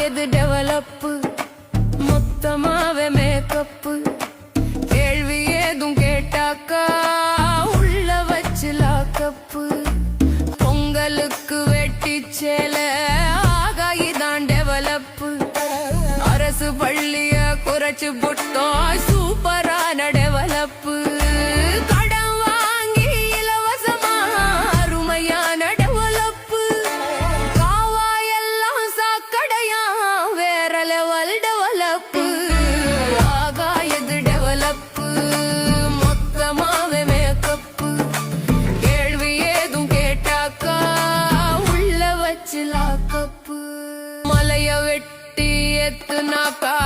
எது டெவலப்பு மொத்தமாவே மேக்கப்பு கேள்வி ஏதும் கேட்டாக்கா உள்ள வச்சு லாக்கப்பு பொங்கலுக்கு வெட்டி சேல ஆகாயிதான் டெவலப்பு அரசு பள்ளிய குறைச்சு புட்டோம் சூப்பரான டெவலப்பு கடன் வாங்கி இலவசமா அருமையான டெவலப்பு காவாயெல்லாம் சாக்கடையா வேற லெவல் டெவலப்பு ஆகாயது டெவலப்பு மொத்தமாவே மேக்கப்பு கேள்வி ஏதும் கேட்டாக்கா உள்ள வச்சு லாக்கப்பு மலைய வெட்டி எத்துனாக்கா